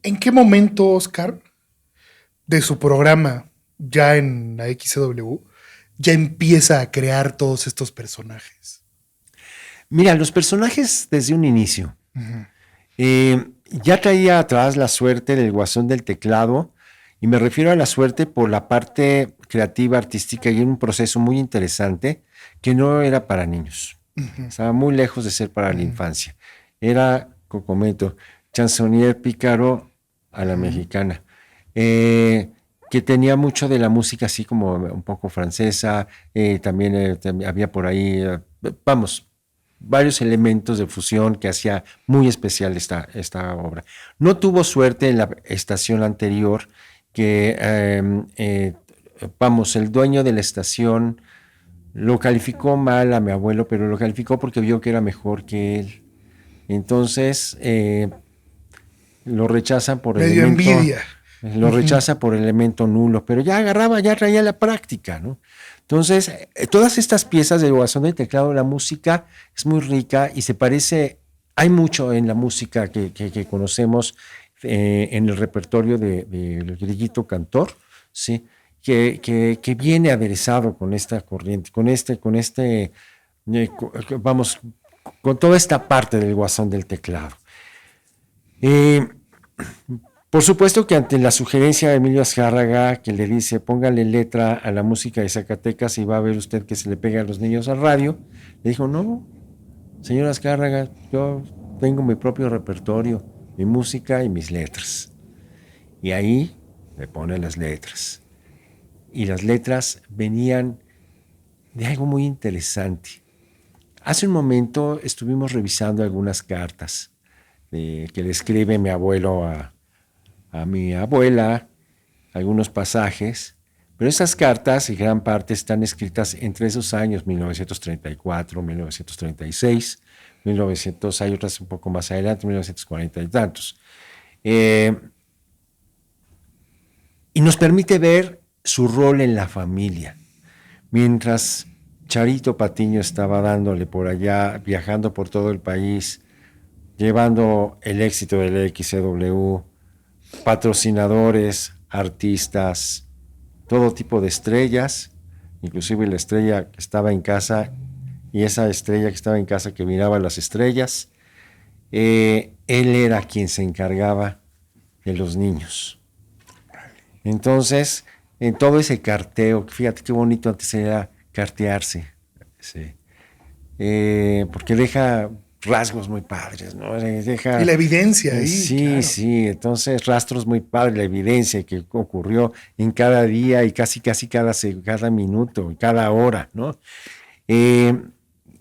¿En qué momento, Oscar, de su programa ya en la XW, ya empieza a crear todos estos personajes? Mira, los personajes desde un inicio. Ujú. Ya traía atrás la suerte del Guasón del Teclado, y me refiero a la suerte por la parte creativa, artística, y en un proceso muy interesante que no era para niños. Estaba muy lejos de ser para la infancia. Era, como comento, chansonnier pícaro a la mexicana, que tenía mucho de la música así como un poco francesa, también había por ahí, vamos, varios elementos de fusión que hacía muy especial esta obra. No tuvo suerte en la estación anterior, que, vamos, el dueño de la estación lo calificó mal a mi abuelo, pero lo calificó porque vio que era mejor que él. Entonces, lo rechazan por Medio elemento, envidia. lo rechaza por elemento nulo, pero ya agarraba, ya traía la práctica, ¿no? Entonces, todas estas piezas del Guasón del Teclado, la música es muy rica y se parece, hay mucho en la música que conocemos en el repertorio del Grillito Cantor, ¿sí? Que viene aderezado con esta corriente, vamos, con toda esta parte del Guasón del Teclado. Eh, por supuesto que ante la sugerencia de Emilio Azcárraga, que le dice póngale letra a la música de Zacatecas y va a ver usted que se le pega a los niños al radio, le dijo, no, señor Azcárraga, yo tengo mi propio repertorio, mi música y mis letras. Y ahí le pone las letras. Y las letras venían de algo muy interesante. Hace un momento estuvimos revisando algunas cartas que le escribe mi abuelo a mi abuela, algunos pasajes, pero esas cartas y gran parte están escritas entre esos años, 1934, 1936, 1900, hay otras un poco más adelante, 1940 y tantos. Y nos permite ver su rol en la familia. Mientras Charito Patiño estaba dándole por allá, viajando por todo el país, llevando el éxito del XCW, patrocinadores, artistas, todo tipo de estrellas, inclusive la estrella que estaba en casa y esa estrella que estaba en casa que miraba las estrellas, él era quien se encargaba de los niños. Entonces, en todo ese carteo, fíjate qué bonito antes era cartearse, sí. Porque deja rasgos muy padres, ¿no? Y Deja, la evidencia ahí, sí, claro. sí, entonces rastros muy padres, la evidencia que ocurrió en cada día y casi cada minuto, cada hora, ¿no? Eh,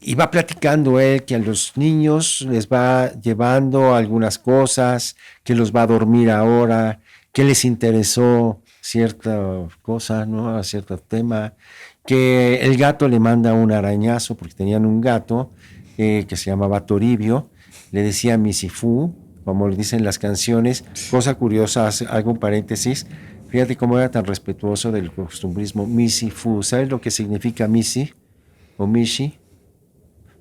y va platicando él que a los niños les va llevando algunas cosas, que los va a dormir ahora, que les interesó cierta cosa, ¿no? A cierto tema, que el gato le manda un arañazo porque tenían un gato que se llamaba Toribio, le decía Misifú, como le dicen las canciones. Cosa curiosa, hago un paréntesis, fíjate cómo era tan respetuoso del costumbrismo Misifú. ¿Sabes lo que significa Misi o Mishi?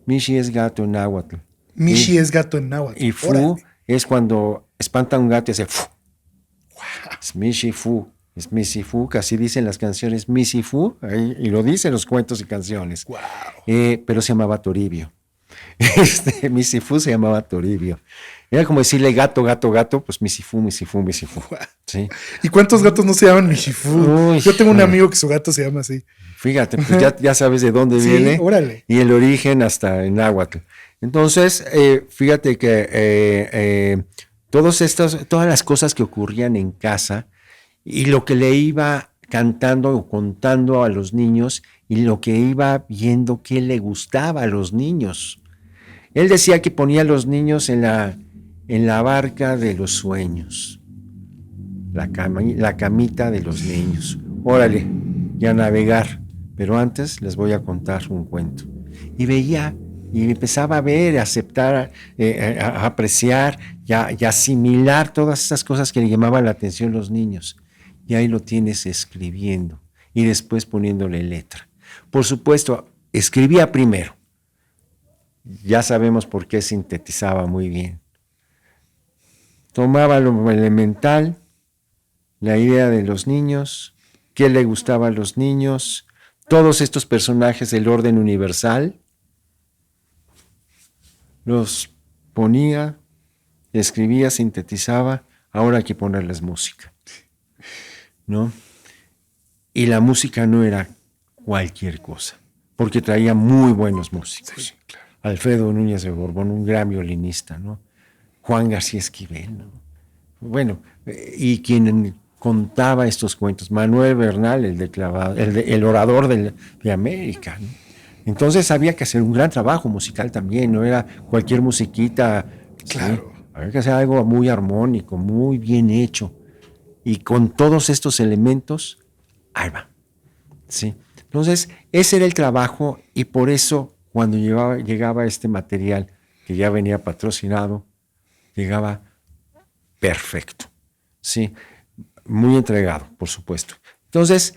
Mishi es gato en náhuatl. Mishi es gato en náhuatl. Y Fu Órale. es cuando espanta a un gato y hace Fu. Es Mishi Fu. Es Missy Fu, que así dicen las canciones Missy Fu, y lo dicen los cuentos y canciones. Wow. Pero se llamaba Toribio. Missy Fu se llamaba Toribio. Era como decirle gato, gato, gato, pues Missy Fu, Missy Fu, Missy Fu. ¿Sí? ¿Y cuántos gatos no se llaman Mishifu? Uy, Yo tengo un amigo que su gato se llama así. fíjate, pues ya sabes de dónde Sí, viene órale. y el origen hasta en náhuatl. Entonces, fíjate que todas las cosas que ocurrían en casa y lo que le iba cantando o contando a los niños y lo que iba viendo que le gustaba a los niños. Él decía que ponía a los niños en la barca de los sueños, la camita de los niños. Órale, y a navegar. Pero antes les voy a contar un cuento. Y veía y empezaba a ver, a aceptar, a apreciar y a asimilar todas esas cosas que le llamaban la atención a los niños. Y ahí lo tienes escribiendo y después poniéndole letra. Por supuesto, escribía primero. Ya sabemos por qué sintetizaba muy bien. tomaba lo elemental, la idea de los niños, qué le gustaba a los niños, todos estos personajes del orden universal, los ponía, escribía, sintetizaba, ahora hay que ponerles música, ¿no? Y la música no era cualquier cosa, porque traía muy buenos músicos. Sí, claro. Alfredo Núñez de Borbón, un gran violinista, ¿no? Juan García Esquivel, ¿no? Bueno, y quien contaba estos cuentos, Manuel Bernal, el orador de América, ¿no? Entonces había que hacer un gran trabajo musical también, no era cualquier musiquita. Claro. ¿Sí? Había que hacer algo muy armónico, muy bien hecho. Y con todos estos elementos, ahí va. ¿Sí? Entonces, ese era el trabajo y por eso cuando llegaba este material que ya venía patrocinado, llegaba perfecto. ¿Sí? Muy entregado, por supuesto. Entonces,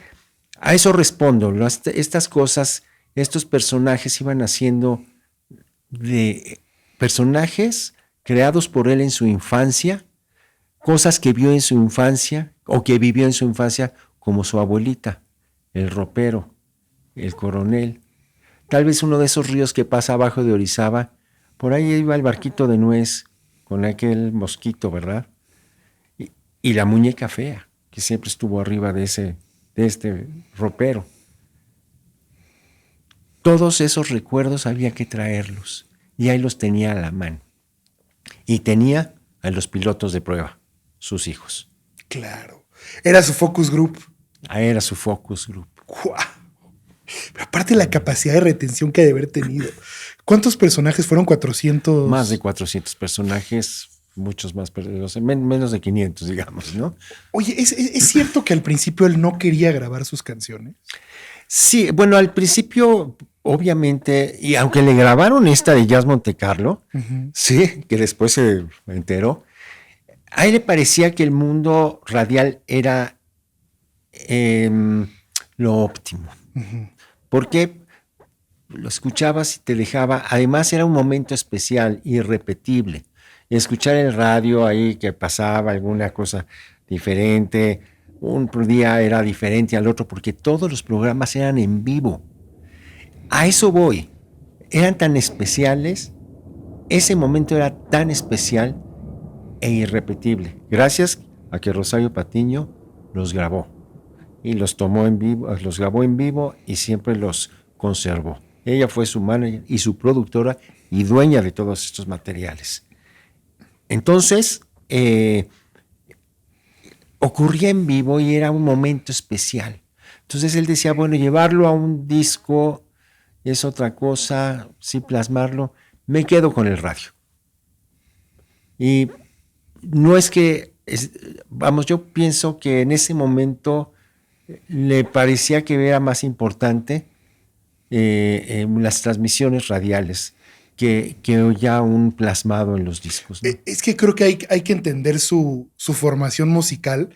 a eso respondo. Estas cosas, estos personajes iban haciendo de personajes creados por él en su infancia, cosas que vio en su infancia o que vivió en su infancia, como su abuelita, el ropero, el coronel. Tal vez uno de esos ríos que pasa abajo de Orizaba, por ahí iba el barquito de nuez con aquel mosquito, ¿verdad? Y la muñeca fea, que siempre estuvo arriba de este ropero. Todos esos recuerdos había que traerlos, y ahí los tenía a la mano. Y tenía a los pilotos de prueba, sus hijos. Claro. Era su focus group. Ahí era su focus group. ¡Guau! Pero aparte la capacidad de retención que ha de haber tenido. ¿Cuántos personajes fueron? 400. Más de 400 personajes, muchos más, menos de 500, digamos, ¿no? Oye, ¿es cierto que al principio él no quería grabar sus canciones? Sí, bueno, al principio, obviamente, y aunque le grabaron esta de Jazz Monte Carlo, sí, que después se enteró, a él le parecía que el mundo radial era lo óptimo. Porque lo escuchabas y te dejaba, además era un momento especial, irrepetible. Escuchar el radio ahí que pasaba alguna cosa diferente, un día era diferente al otro, porque todos los programas eran en vivo. A eso voy. Eran tan especiales, ese momento era tan especial e irrepetible, gracias a que Rosario Patiño los grabó. Y los tomó en vivo, los grabó en vivo y siempre los conservó. Ella fue su manager y su productora y dueña de todos estos materiales. Entonces, ocurría en vivo y era un momento especial. Entonces él decía, bueno, llevarlo a un disco es otra cosa, sí plasmarlo, me quedo con el radio. Y no es que, vamos, yo pienso que en ese momento le parecía que era más importante las transmisiones radiales que ya un plasmado en los discos, ¿no? Es que creo que hay que entender su formación musical.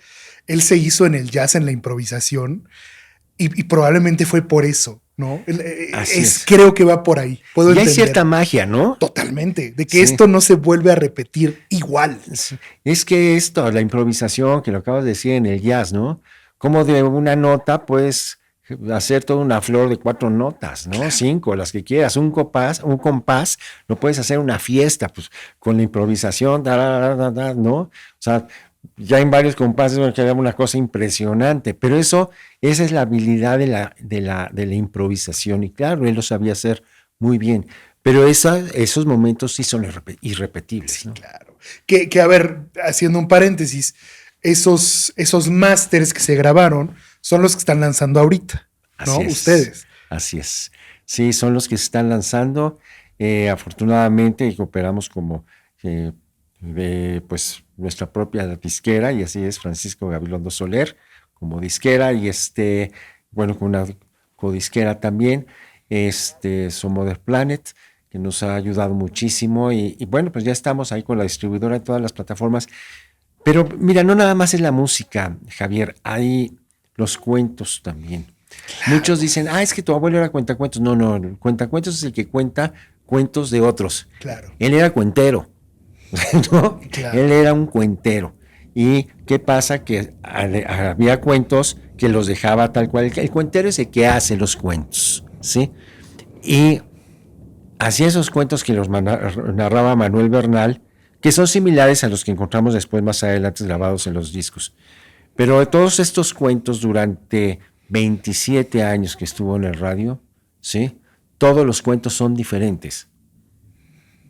Él se hizo en el jazz, en la improvisación, y probablemente fue por eso, ¿no? Creo que va por ahí. Puedo entender. Hay cierta magia, ¿no? Totalmente, de que esto no se vuelve a repetir igual. Es que esto, la improvisación, que lo acabas de decir en el jazz, ¿no? Como de una nota puedes hacer toda una flor de 4 notas, ¿no? Claro. 5, las que quieras, un compás, lo puedes hacer una fiesta, pues, con la improvisación, ¿no? O sea, ya en varios compases queda una cosa impresionante, pero esa es la habilidad de la improvisación, y claro, él lo sabía hacer muy bien, pero esos momentos sí son irrepetibles, ¿no? Sí, claro. Que a ver, haciendo un paréntesis, esos másters que se grabaron son los que están lanzando ahorita, ¿no? Así es, ustedes. Así es. Sí, son los que se están lanzando. Afortunadamente, y cooperamos como pues nuestra propia disquera, y así es, Francisco Gabilondo Soler, como disquera, y bueno, con una codisquera también, Somother Planet, que nos ha ayudado muchísimo, y bueno, pues ya estamos ahí con la distribuidora en todas las plataformas. Pero mira, no nada más es la música, Javier, hay los cuentos también. Claro. Muchos dicen, es que tu abuelo era cuentacuentos. No, el cuentacuentos es el que cuenta cuentos de otros. Claro. Él era cuentero. ¿no? Claro. Él era un cuentero. ¿Y qué pasa? Que había cuentos que los dejaba tal cual. El cuentero es el que hace los cuentos, ¿sí? Y hacía esos cuentos que los narraba Manuel Bernal, que son similares a los que encontramos después más adelante grabados en los discos. Pero de todos estos cuentos, durante 27 años que estuvo en el radio, ¿sí? Todos los cuentos son diferentes.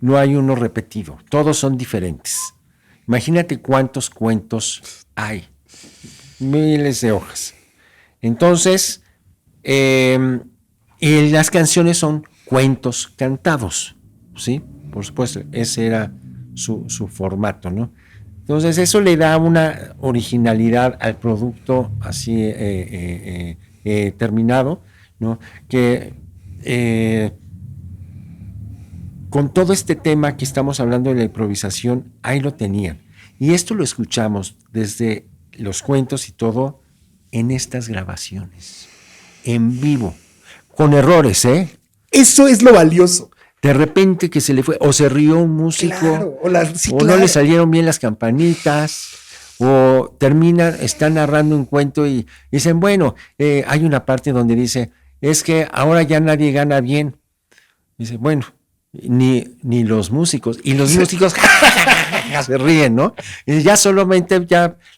No hay uno repetido, todos son diferentes. Imagínate cuántos cuentos hay. Miles de hojas. Entonces, y las canciones son cuentos cantados, ¿sí? Por supuesto, ese era su formato, ¿no? Entonces, eso le da una originalidad al producto así terminado, ¿no? Que con todo este tema que estamos hablando de la improvisación, ahí lo tenían. Y esto lo escuchamos desde los cuentos y todo en estas grabaciones, en vivo, con errores, ¿eh? Eso es lo valioso. De repente que se le fue, o se rió un músico, Claro, o no le salieron bien las campanitas, o están narrando un cuento y dicen, bueno, hay una parte donde dice, es que ahora ya nadie gana bien. Dice, bueno, ni los músicos, y los músicos se ríen, ¿no? Y ya solamente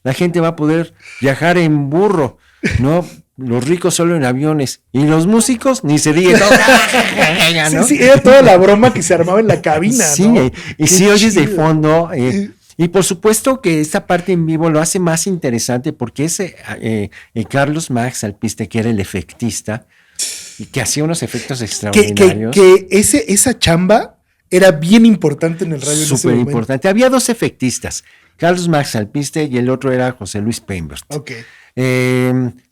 la gente va a poder viajar en burro, ¿no? Los ricos solo en aviones, y los músicos ni se ríen, ¿no? Sí, era toda la broma que se armaba en la cabina, sí, ¿no? Y si oyes de fondo, y por supuesto que esta parte en vivo lo hace más interesante porque ese Carlos Max Alpiste, que era el efectista, y que hacía unos efectos extraordinarios. Que esa chamba era bien importante en el radio. Súper importante. Había dos efectistas, Carlos Max Alpiste y el otro era José Luis Peinbert. Ok.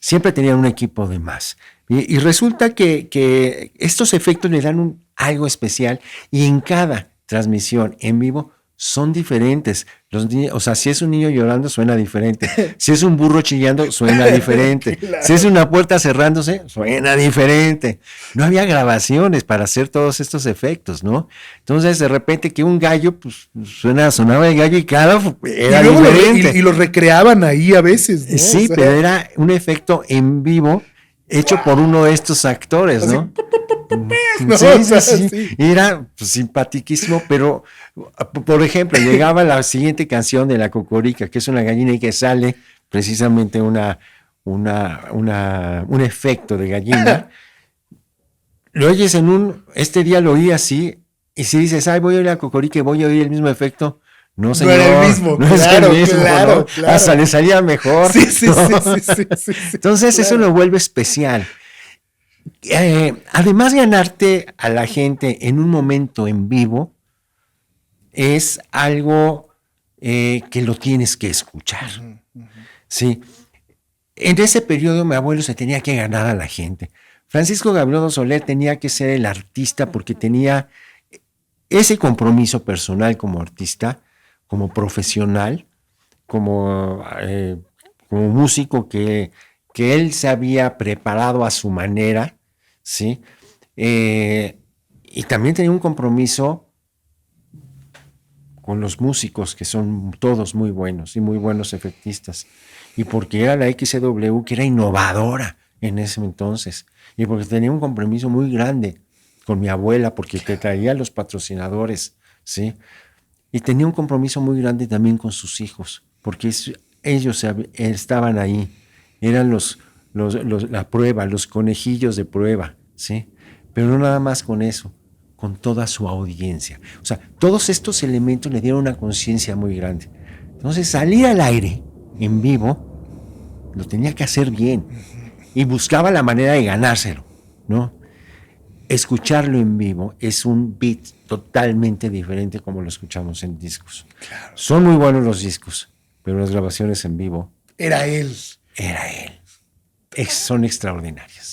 Siempre tenían un equipo de más. Y resulta que estos efectos le dan algo especial y en cada transmisión en vivo son diferentes. Los niños, o sea, si es un niño llorando, suena diferente. Si es un burro chillando, suena diferente. Claro. Si es una puerta cerrándose, suena diferente. No había grabaciones para hacer todos estos efectos, ¿no? Entonces, de repente que un gallo, pues sonaba el gallo y claro, era diferente. Y lo recreaban ahí a veces, ¿no? Sí, o sea, pero era un efecto en vivo hecho por uno de estos actores, ¿no? Sí. Era pues, simpaticísimo, pero por ejemplo, llegaba la siguiente canción de La Cocorica, que es una gallina y que sale precisamente un efecto de gallina. Lo oyes este día lo oí así, y si dices, ay, voy a oír La Cocorica y voy a oír el mismo efecto, no, señor, no era el mismo, no claro, es el mismo, claro, ¿no? claro. Hasta le salía mejor. Sí. Entonces claro. Eso lo vuelve especial. Además, ganarte a la gente en un momento en vivo es algo que lo tienes que escuchar. Sí. En ese periodo mi abuelo se tenía que ganar a la gente. Francisco Gabilondo Soler tenía que ser el artista porque tenía ese compromiso personal como artista, como profesional, como músico que él se había preparado a su manera, ¿sí? Y también tenía un compromiso con los músicos, que son todos muy buenos y muy buenos efectistas, y porque era la XCW, que era innovadora en ese entonces, y porque tenía un compromiso muy grande con mi abuela, porque te traía los patrocinadores, ¿sí? Y tenía un compromiso muy grande también con sus hijos, porque ellos estaban ahí, eran la prueba, los conejillos de prueba, ¿sí? Pero no nada más con eso, con toda su audiencia. O sea, todos estos elementos le dieron una conciencia muy grande. Entonces, salir al aire en vivo lo tenía que hacer bien y buscaba la manera de ganárselo, ¿no? Escucharlo en vivo es un beat totalmente diferente como lo escuchamos en discos. Claro. Son muy buenos los discos, pero las grabaciones en vivo... Era él. Son extraordinarias.